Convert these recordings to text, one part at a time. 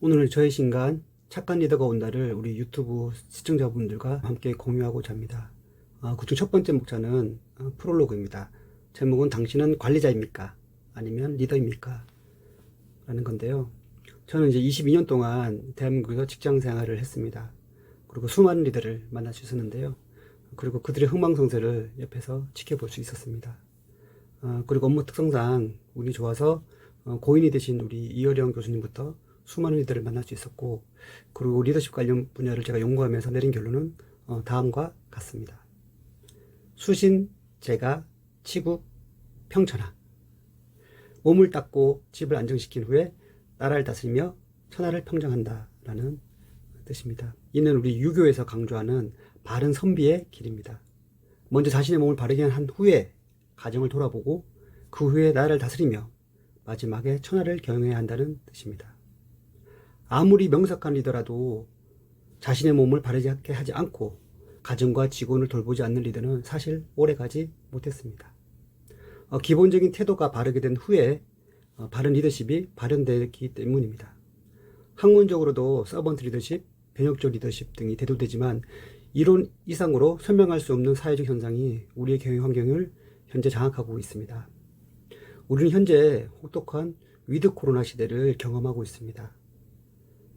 오늘 저의 신간 착한 리더가 온다를 우리 유튜브 시청자분들과 함께 공유하고자 합니다. 그중 첫 번째 목차는 프롤로그입니다. 제목은 당신은 관리자입니까? 아니면 리더입니까? 라는 건데요. 저는 이제 22년 동안 대한민국에서 직장 생활을 했습니다. 그리고 수많은 리더를 만날 수 있었는데요. 그리고 그들의 흥망성쇠를 옆에서 지켜볼 수 있었습니다. 그리고 업무 특성상 운이 좋아서 고인이 되신 우리 이어령 교수님부터 수많은 리더를 만날 수 있었고, 그리고 리더십 관련 분야를 제가 연구하면서 내린 결론은 다음과 같습니다. 수신, 제가, 치국, 평천하. 몸을 닦고 집을 안정시킨 후에 나라를 다스리며 천하를 평정한다 라는 뜻입니다. 이는 우리 유교에서 강조하는 바른 선비의 길입니다. 먼저 자신의 몸을 바르게 한 후에 가정을 돌아보고 그 후에 나라를 다스리며 마지막에 천하를 경영해야 한다는 뜻입니다. 아무리 명석한 리더라도 자신의 몸을 바르게 하지 않고 가정과 직원을 돌보지 않는 리더는 사실 오래가지 못했습니다. 기본적인 태도가 바르게 된 후에 바른 리더십이 발현되기 때문입니다. 학문적으로도 서번트 리더십, 변혁적 리더십 등이 대두되지만 이론 이상으로 설명할 수 없는 사회적 현상이 우리의 경영 환경을 현재 장악하고 있습니다. 우리는 현재 혹독한 위드 코로나 시대를 경험하고 있습니다.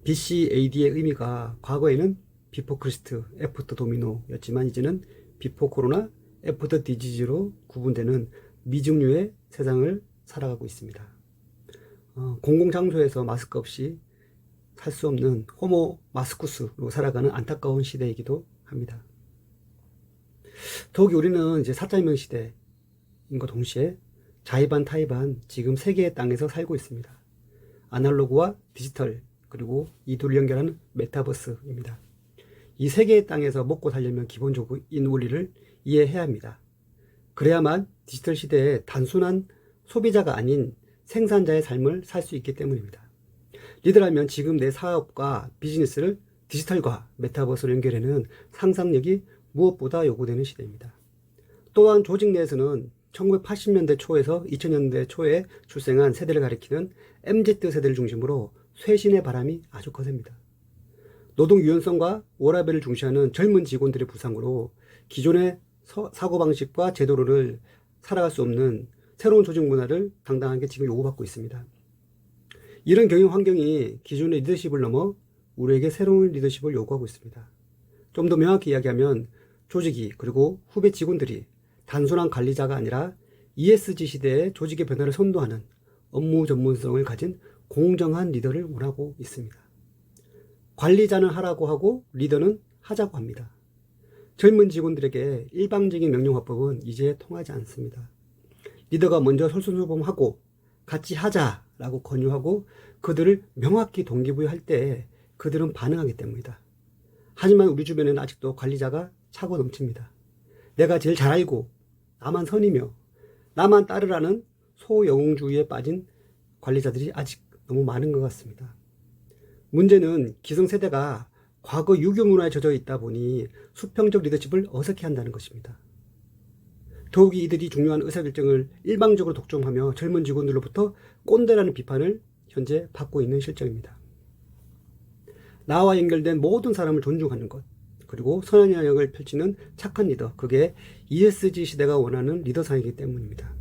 BCAD의 의미가 과거에는 비포 크리스트, 애프터 도미노였지만 이제는 비포 코로나, 애프터 디지즈로 구분되는 미증류의 세상을 살아가고 있습니다. 공공장소에서 마스크 없이 살 수 없는 호모 마스쿠스로 살아가는 안타까운 시대이기도 합니다. 더욱이 우리는 이제 4차 혁명 시대인과 동시에 자의반 타의반 지금 세계의 땅에서 살고 있습니다. 아날로그와 디지털, 그리고 이 둘을 연결하는 메타버스입니다. 이 세계의 땅에서 먹고 살려면 기본적인 원리를 이해해야 합니다. 그래야만 디지털 시대에 단순한 소비자가 아닌 생산자의 삶을 살 수 있기 때문입니다. 리더라면 지금 내 사업과 비즈니스를 디지털과 메타버스로 연결하는 상상력이 무엇보다 요구되는 시대입니다. 또한 조직 내에서는 1980년대 초에서 2000년대 초에 출생한 세대를 가리키는 MZ세대를 중심으로 쇄신의 바람이 아주 거셉니다. 노동 유연성과 워라밸을 중시하는 젊은 직원들의 부상으로 기존의 사고방식과 제도를 살아갈 수 없는 새로운 조직 문화를 당당하게 지금 요구받고 있습니다. 이런 경영 환경이 기존의 리더십을 넘어 우리에게 새로운 리더십을 요구하고 있습니다. 좀 더 명확히 이야기하면 조직이 그리고 후배 직원들이 단순한 관리자가 아니라 ESG 시대의 조직의 변화를 선도하는 업무 전문성을 가진 공정한 리더를 원하고 있습니다. 관리자는 하라고 하고 리더는 하자고 합니다. 젊은 직원들에게 일방적인 명령화법은 이제 통하지 않습니다. 리더가 먼저 솔선수범하고 같이 하자라고 권유하고 그들을 명확히 동기부여할 때 그들은 반응하기 때문이다. 하지만 우리 주변에는 아직도 관리자가 차고 넘칩니다. 내가 제일 잘 알고 나만 선이며 나만 따르라는 소영웅주의에 빠진 관리자들이 아직 너무 많은 것 같습니다. 문제는 기성세대가 과거 유교 문화에 젖어 있다 보니 수평적 리더십을 어색해 한다는 것입니다. 더욱이 이들이 중요한 의사결정을 일방적으로 독점하며 젊은 직원들로부터 꼰대라는 비판을 현재 받고 있는 실정입니다. 나와 연결된 모든 사람을 존중하는 것, 그리고 선한 영역을 펼치는 착한 리더, 그게 ESG 시대가 원하는 리더상이기 때문입니다.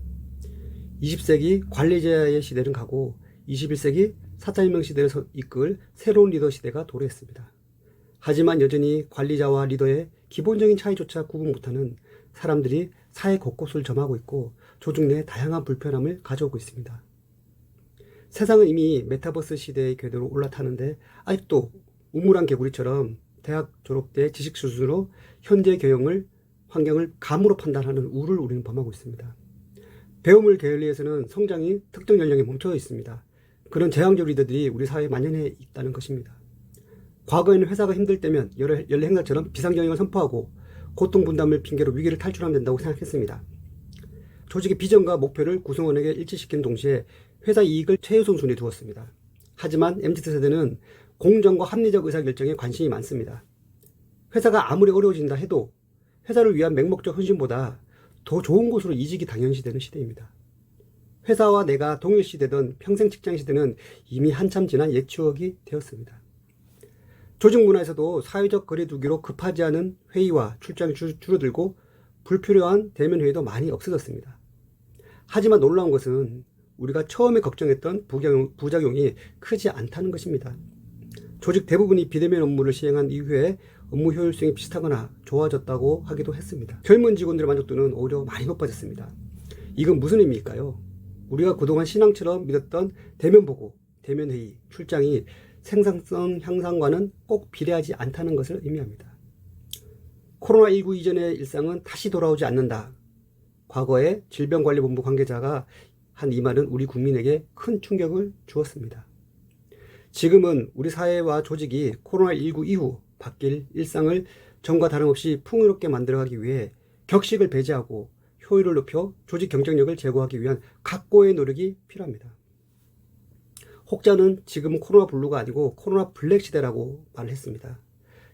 20세기 관리자의 시대는 가고 21세기 4차 혁명 시대를 이끌 새로운 리더 시대가 도래했습니다. 하지만 여전히 관리자와 리더의 기본적인 차이조차 구분 못하는 사람들이 사회 곳곳을 점하고 있고 조직 내 다양한 불편함을 가져오고 있습니다. 세상은 이미 메타버스 시대의 궤도로 올라타는데 아직도 우물안 개구리처럼 대학 졸업 때 지식 수준으로 현재 환경을 감으로 판단하는 우를 우리는 범하고 있습니다. 배움을 게을리해서는 성장이 특정 연령에 멈춰 있습니다. 그런 제왕적 리더들이 우리 사회에 만연해 있다는 것입니다. 과거에는 회사가 힘들 때면 연례 행사처럼 비상경영을 선포하고 고통 분담을 핑계로 위기를 탈출하면 된다고 생각했습니다. 조직의 비전과 목표를 구성원에게 일치시키는 동시에 회사 이익을 최우선 순위에 두었습니다. 하지만 MZ세대는 공정과 합리적 의사결정에 관심이 많습니다. 회사가 아무리 어려워진다 해도 회사를 위한 맹목적 헌신보다 더 좋은 곳으로 이직이 당연시되는 시대입니다. 회사와 내가 동일시되던 평생 직장시대는 이미 한참 지난 옛 추억이 되었습니다. 조직 문화에서도 사회적 거리두기로 급하지 않은 회의와 출장이 줄어들고 불필요한 대면 회의도 많이 없어졌습니다. 하지만 놀라운 것은 우리가 처음에 걱정했던 부작용이 크지 않다는 것입니다. 조직 대부분이 비대면 업무를 시행한 이후에 업무 효율성이 비슷하거나 좋아졌다고 하기도 했습니다. 젊은 직원들의 만족도는 오히려 많이 높아졌습니다. 이건 무슨 의미일까요? 우리가 그동안 신앙처럼 믿었던 대면 보고, 대면 회의, 출장이 생산성 향상과는 꼭 비례하지 않다는 것을 의미합니다. 코로나19 이전의 일상은 다시 돌아오지 않는다. 과거에 질병관리본부 관계자가 한 이 말은 우리 국민에게 큰 충격을 주었습니다. 지금은 우리 사회와 조직이 코로나19 이후 바뀔 일상을 전과 다름없이 풍요롭게 만들어가기 위해 격식을 배제하고 효율을 높여 조직 경쟁력을 제고하기 위한 각고의 노력이 필요합니다. 혹자는 지금 코로나 블루가 아니고 코로나 블랙 시대라고 말을 했습니다.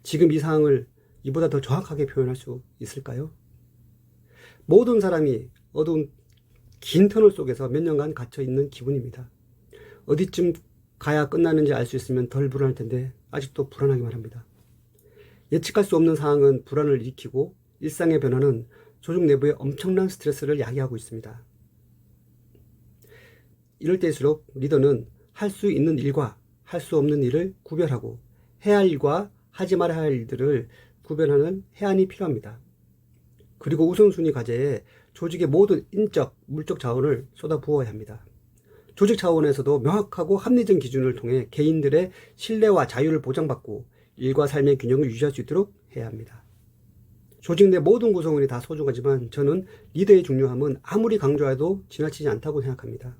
지금 이 상황을 이보다 더 정확하게 표현할 수 있을까요? 모든 사람이 어두운 긴 터널 속에서 몇 년간 갇혀 있는 기분입니다. 어디쯤 가야 끝나는지 알 수 있으면 덜 불안할 텐데 아직도 불안하기만 합니다. 예측할 수 없는 상황은 불안을 일으키고 일상의 변화는 조직 내부에 엄청난 스트레스를 야기하고 있습니다. 이럴 때일수록 리더는 할 수 있는 일과 할 수 없는 일을 구별하고 해야 할 일과 하지 말아야 할 일들을 구별하는 해안이 필요합니다. 그리고 우선순위 과제에 조직의 모든 인적, 물적 자원을 쏟아부어야 합니다. 조직 차원에서도 명확하고 합리적 기준을 통해 개인들의 신뢰와 자유를 보장받고 일과 삶의 균형을 유지할 수 있도록 해야 합니다. 조직 내 모든 구성원이 다 소중하지만 저는 리더의 중요함은 아무리 강조해도 지나치지 않다고 생각합니다.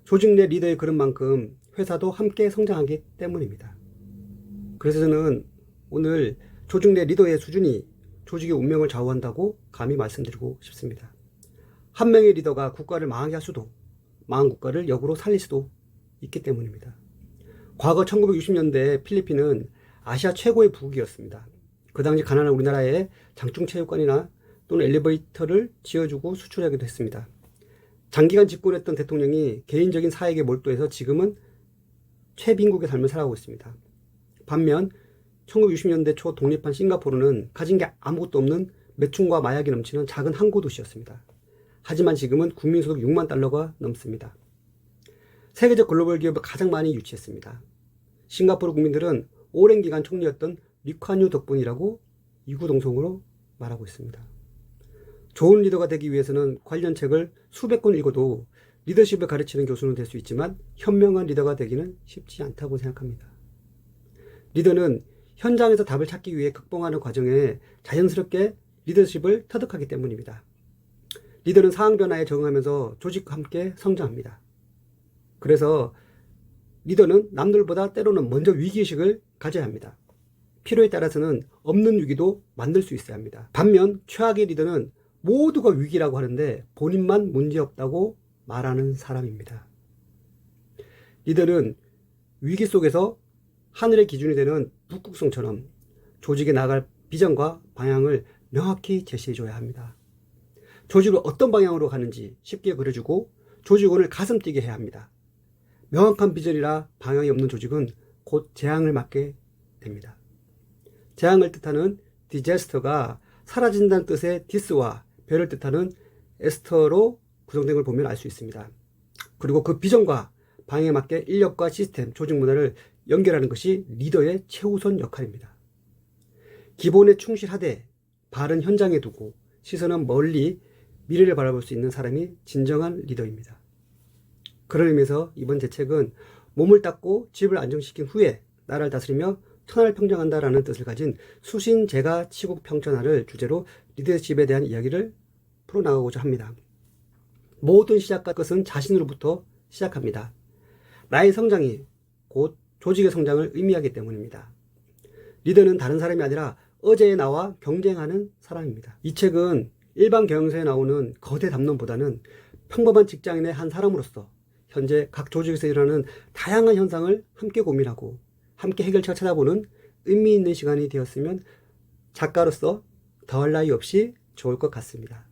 조직 내 리더의 그릇만큼 회사도 함께 성장하기 때문입니다. 그래서 저는 오늘 조직 내 리더의 수준이 조직의 운명을 좌우한다고 감히 말씀드리고 싶습니다. 한 명의 리더가 국가를 망하게 할 수도, 망한 국가를 역으로 살릴 수도 있기 때문입니다. 과거 1960년대 필리핀은 아시아 최고의 부국이었습니다. 그 당시 가난한 우리나라에 장충체육관이나 또는 엘리베이터를 지어주고 수출하기도 했습니다. 장기간 집권했던 대통령이 개인적인 사익에 몰두해서 지금은 최빈국의 삶을 살아가고 있습니다. 반면 1960년대 초 독립한 싱가포르는 가진 게 아무것도 없는 매춘과 마약이 넘치는 작은 항구 도시였습니다. 하지만 지금은 국민소득 6만 달러가 넘습니다. 세계적 글로벌 기업을 가장 많이 유치했습니다. 싱가포르 국민들은 오랜 기간 총리였던 리콴유 덕분이라고 이구동성으로 말하고 있습니다. 좋은 리더가 되기 위해서는 관련 책을 수백 권 읽어도 리더십을 가르치는 교수는 될 수 있지만 현명한 리더가 되기는 쉽지 않다고 생각합니다. 리더는 현장에서 답을 찾기 위해 극복하는 과정에 자연스럽게 리더십을 터득하기 때문입니다. 리더는 상황 변화에 적응하면서 조직과 함께 성장합니다. 그래서 리더는 남들보다 때로는 먼저 위기의식을 가져야 합니다. 필요에 따라서는 없는 위기도 만들 수 있어야 합니다. 반면 최악의 리더는 모두가 위기라고 하는데 본인만 문제없다고 말하는 사람입니다. 리더는 위기 속에서 하늘의 기준이 되는 북극성처럼 조직에 나갈 비전과 방향을 명확히 제시해줘야 합니다. 조직을 어떤 방향으로 가는지 쉽게 그려주고 조직원을 가슴 뛰게 해야 합니다. 명확한 비전이라 방향이 없는 조직은 곧 재앙을 맞게 됩니다. 재앙을 뜻하는 디제스터가 사라진다는 뜻의 디스와 별을 뜻하는 에스터로 구성된 걸 보면 알 수 있습니다. 그리고 그 비전과 방향에 맞게 인력과 시스템, 조직 문화를 연결하는 것이 리더의 최우선 역할입니다. 기본에 충실하되 발은 현장에 두고 시선은 멀리 미래를 바라볼 수 있는 사람이 진정한 리더입니다. 그런 의미에서 이번 제 책은 몸을 닦고 집을 안정시킨 후에 나라를 다스리며 천하를 평정한다라는 뜻을 가진 수신제가 치국평천하를 주제로 리더십에 대한 이야기를 풀어나가고자 합니다. 모든 시작과 끝은 자신으로부터 시작합니다. 나의 성장이 곧 조직의 성장을 의미하기 때문입니다. 리더는 다른 사람이 아니라 어제의 나와 경쟁하는 사람입니다. 이 책은 일반 경영서에 나오는 거대 담론보다는 평범한 직장인의 한 사람으로서 현재 각 조직에서 일어나는 다양한 현상을 함께 고민하고 함께 해결책을 찾아보는 의미 있는 시간이 되었으면 작가로서 더할 나위 없이 좋을 것 같습니다.